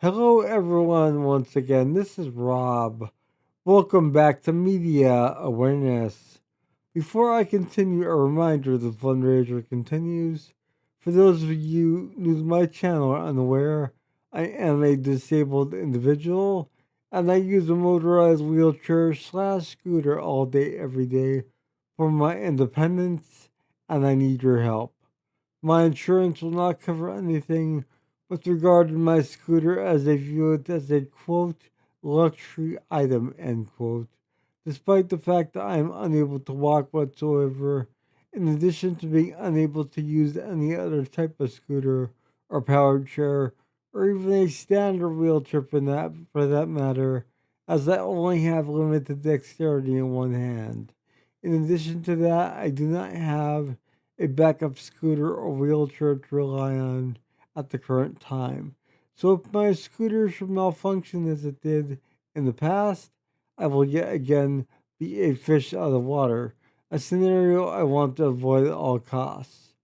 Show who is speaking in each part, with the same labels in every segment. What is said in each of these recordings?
Speaker 1: Hello, everyone, once again. This is Rob. Welcome back to Media Awareness. Before I continue, a reminder the fundraiser continues. For those of you new to my channel or unaware, I am a disabled individual and I use a motorized wheelchair slash scooter all day, every day for my independence, and I need your help. My insurance will not cover anything with regard to my scooter as they view it as a quote luxury item end quote, despite the fact that I am unable to walk whatsoever, in addition to being unable to use any other type of scooter or powered chair or even a standard wheelchair for that matter, as I only have limited dexterity in one hand. In addition to that, I do not have a backup scooter or wheelchair to rely on at the current time. So if my scooter should malfunction as it did in the past, I will yet again be a fish out of water, a scenario I want to avoid at all costs.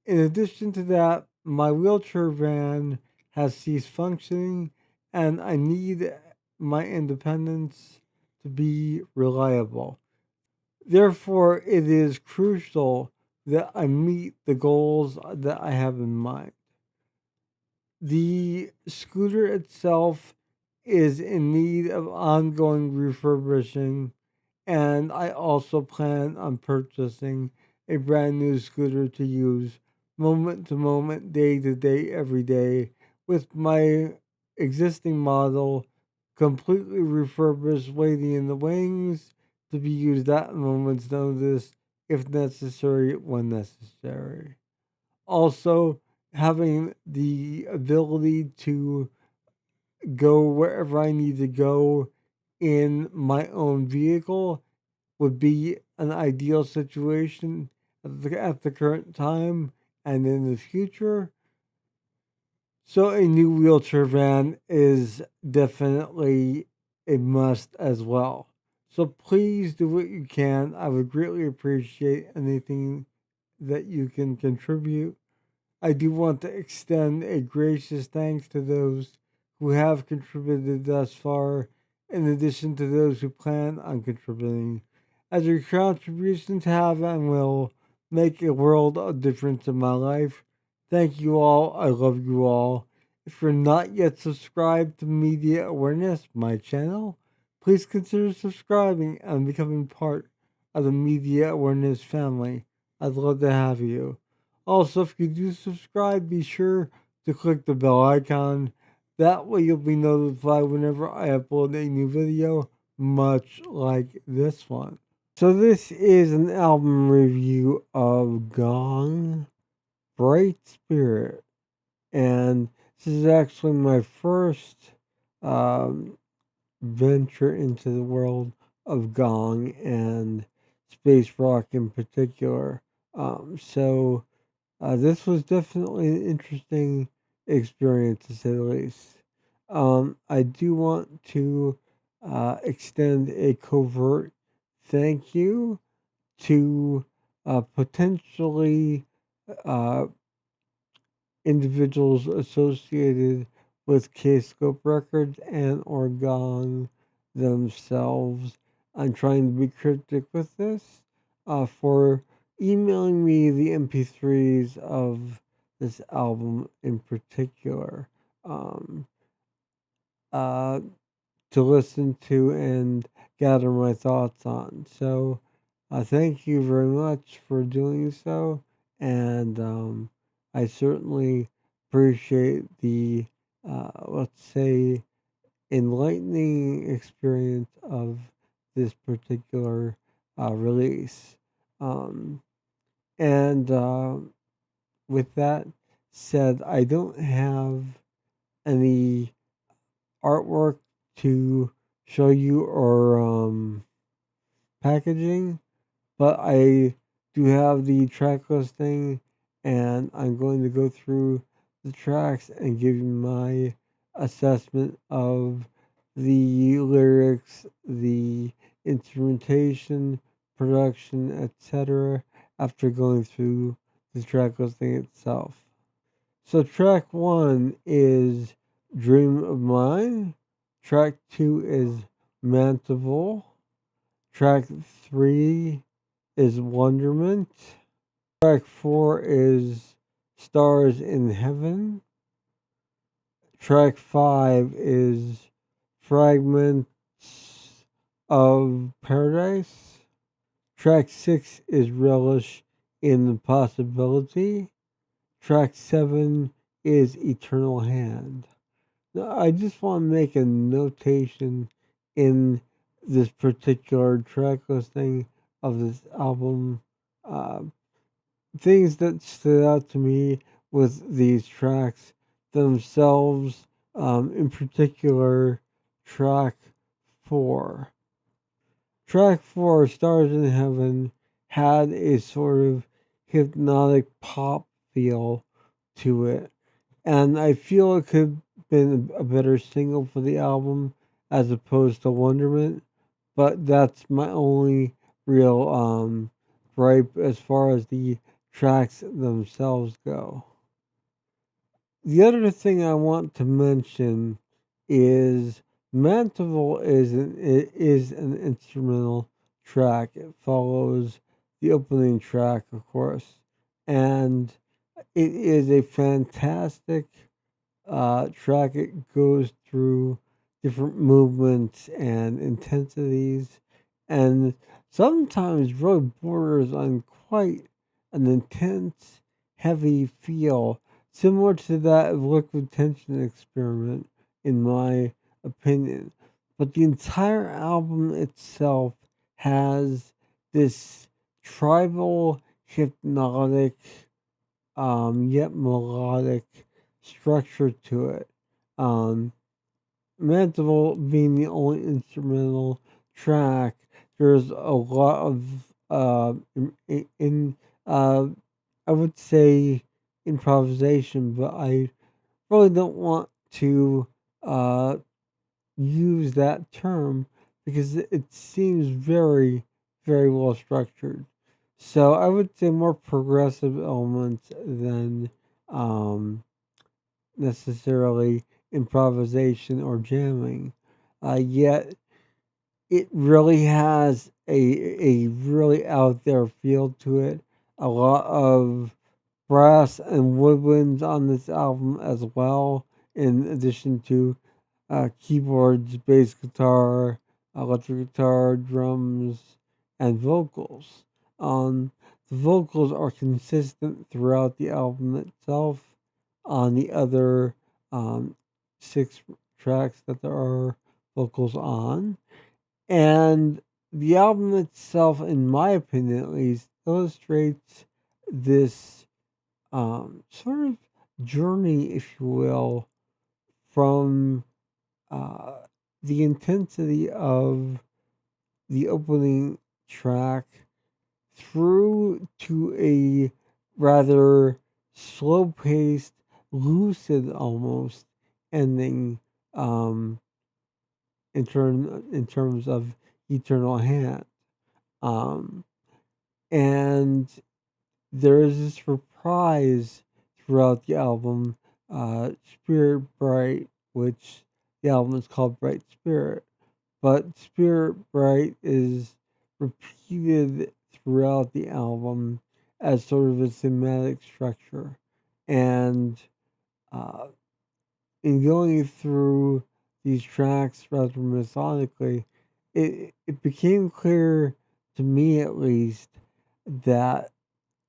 Speaker 1: In addition to that, my wheelchair van has ceased functioning and I need my independence to be reliable. Therefore, it is crucial that I meet the goals that I have in mind. The scooter itself is in need of ongoing refurbishing, and I also plan on purchasing a brand new scooter to use moment to moment, day to day, every day, with my existing model completely refurbished, waiting in the wings to be used at a moment's notice if necessary, when necessary. Also, having the ability to go wherever I need to go in my own vehicle would be an ideal situation at the current time and in the future. So, a new wheelchair van is definitely a must as well. So, please do what you can. I would greatly appreciate anything that you can contribute. I do want to extend a gracious thanks to those who have contributed thus far, in addition to those who plan on contributing, as your contributions have and will make a world of difference in my life. Thank you all. I love you all. If you're not yet subscribed to Media Awareness, my channel, please consider subscribing and becoming part of the Media Awareness family. I'd love to have you. Also, if you do subscribe, be sure to click the bell icon. That way, you'll be notified whenever I upload a new video, much like this one. So, this is an album review of Gong Bright Spirit, and this is actually my first um, venture into the world of Gong and space rock in particular. This was definitely an interesting experience, to say the least. I do want to extend a covert thank you to potentially uh, individuals associated with K-Scope Records and Orgong themselves. I'm trying to be cryptic with this for emailing me the MP3s of this album in particular um, uh, to listen to and gather my thoughts on. So, thank you very much for doing so, and I certainly appreciate the, let's say, enlightening experience of this particular release. Um, and with that said, I don't have any artwork to show you or packaging, but I do have the track listing, and I'm going to go through the tracks and give you my assessment of the lyrics, the instrumentation, production, etc., after going through the track listing itself. So, track one is Dream of Mine. Track 2 is Mantible. Track 3 is Wonderment. Track 4 is Stars in Heaven. Track 5 is Fragments of Paradise. Track 6 is Relish in the Possibility. Track 7 is Eternal Hand. Now, I just want to make a notation in this particular track listing of this album. Uh, Things that stood out to me with these tracks themselves, in particular, track 4. Track 4, Stars in Heaven, had a sort of hypnotic pop feel to it. And I feel it could have been a better single for the album as opposed to Wonderment. But that's my only real gripe as far as the tracks themselves go. The other thing I want to mention is Mantival is an instrumental track. It follows the opening track, of course, and it is a fantastic track. It goes through different movements and intensities, and sometimes really borders on quite an intense, heavy feel, similar to that of Liquid Tension Experiment, in my opinion. But the entire album itself has this tribal, hypnotic, yet melodic structure to it. Um, Mantible being the only instrumental track, there's a lot of in I would say improvisation, but I really don't want to uh, use that term because it seems very, very well structured. So I would say more progressive elements than um, necessarily improvisation or jamming. Yet it really has a really out there feel to it. A lot of brass and woodwinds on this album as well, in addition to keyboards, bass guitar, electric guitar, drums, and vocals. Um, the vocals are consistent throughout the album itself. On the other um, 6 tracks that there are vocals on, and the album itself, in my opinion at least, illustrates this sort of journey, if you will, from uh, the intensity of the opening track through to a rather slow paced, lucid almost ending um, in terms of Eternal Hand. Um, and there is this reprise throughout the album, Spirit Bright, which the album is called Bright Spirit. But Spirit Bright is repeated throughout the album as sort of a thematic structure. And uh, in going through these tracks rather methodically, it became clear to me at least that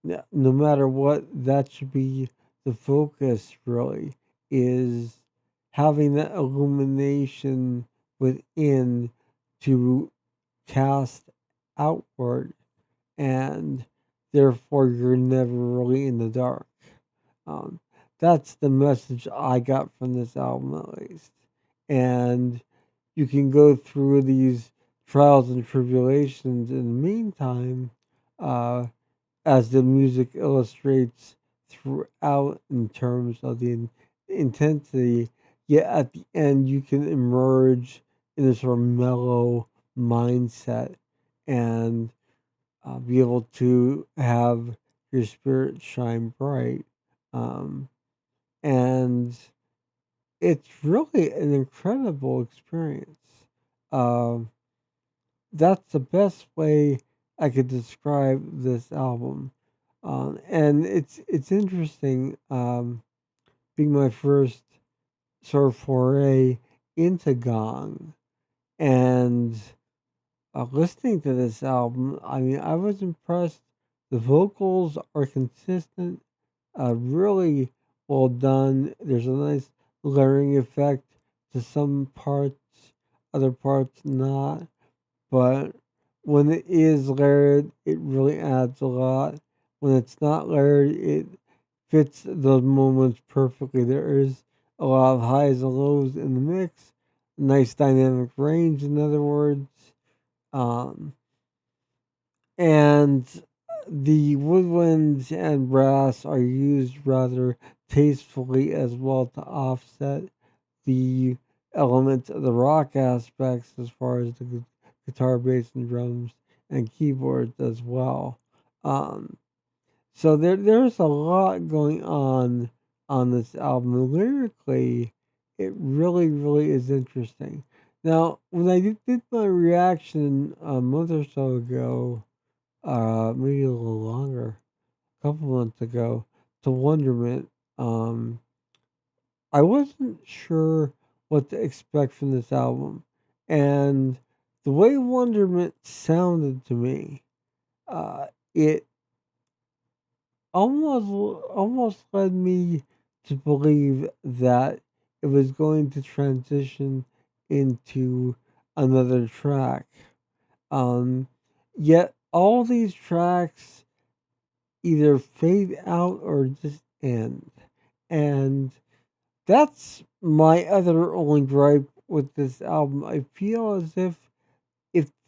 Speaker 1: no matter what, that should be the focus really, is having that illumination within to cast outward, and therefore you're never really in the dark. Um, that's the message I got from this album, at least. And you can go through these trials and tribulations in the meantime, uh, as the music illustrates throughout in terms of the intensity. Yet at the end, you can emerge in a sort of mellow mindset and be able to have your spirit shine bright. Um, and it's really an incredible experience. Um, that's the best way I could describe this album. And it's interesting, being my first sort of foray into Gong and listening to this album. I mean, I was impressed. The vocals are consistent, really well done. There's a nice layering effect to some parts, other parts not. But when it is layered, it really adds a lot. When it's not layered, it fits those moments perfectly. There is a lot of highs and lows in the mix, nice dynamic range, in other words. Um, and the woodwinds and brass are used rather tastefully as well to offset the elements of the rock aspects as far as the guitar, bass, and drums and keyboards as well. Um, so there's a lot going on this album. Lyrically, it really is interesting. Now, when I did my reaction a month or so ago, maybe a little longer, a couple months ago, to Wonderment, um, I wasn't sure what to expect from this album, and the way Wonderment sounded to me, it almost led me to believe that it was going to transition into another track. Um, Yet all these tracks either fade out or just end, and that's my other only gripe with this album. I feel as if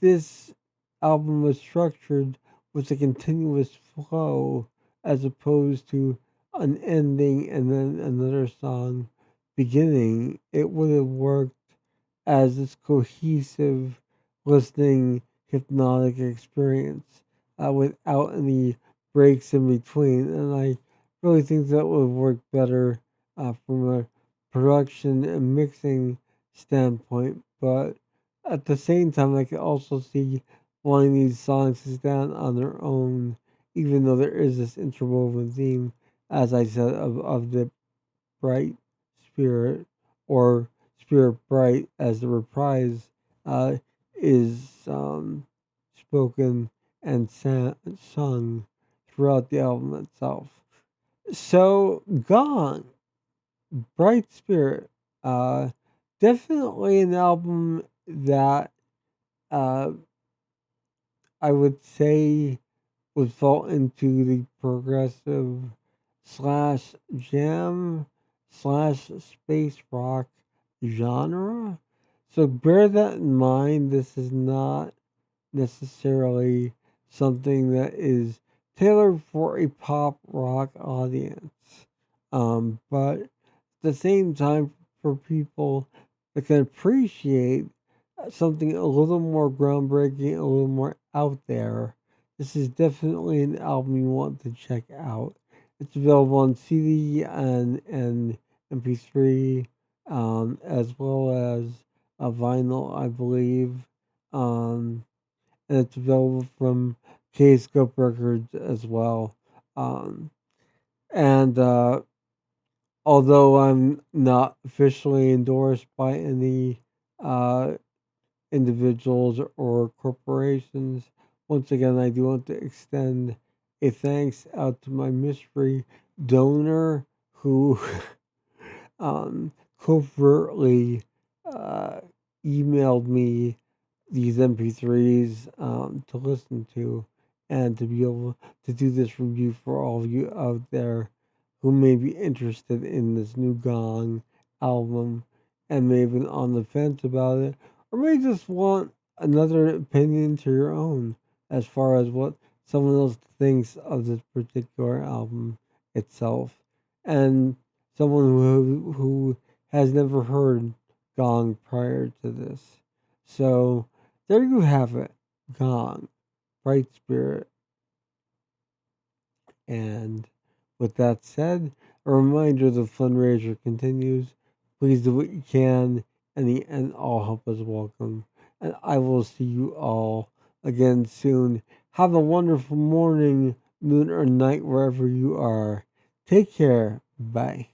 Speaker 1: this album was structured with a continuous flow as opposed to an ending and then another song beginning, it would have worked as this cohesive listening hypnotic experience, without any breaks in between. And I really think that would work better, from a production and mixing standpoint. But at the same time, I could also see wanting these songs to stand on their own, even though there is this interwoven theme, as I said, of the bright spirit, or spirit bright, as the reprise uh, is spoken and sung throughout the album itself. So, Gone, Bright Spirit, uh, definitely an album that, uh, I would say, would fall into the progressive slash jam slash space rock genre. So bear that in mind. This is not necessarily something that is tailored for a pop rock audience. But at the same time, for people that can appreciate something a little more groundbreaking, a little more out there, this is definitely an album you want to check out. It's available on CD and MP3, as well as a vinyl, I believe. Um, and it's available from K-Scope Records as well. Um, and although I'm not officially endorsed by any uh, individuals or corporations, once again, I do want to extend a thanks out to my mystery donor who covertly uh, emailed me these MP3s, to listen to, and to be able to do this review for all of you out there who may be interested in this new Gong album and may have been on the fence about it, or may just want another opinion to your own as far as what someone else thinks of this particular album itself. And someone who has never heard Gong prior to this. So there you have it, Gong, Bright Spirit. And with that said, a reminder the fundraiser continues. Please do what you can. In the end, all help is welcome. And I will see you all again soon. Have a wonderful morning, noon, or night wherever you are. Take care. Bye.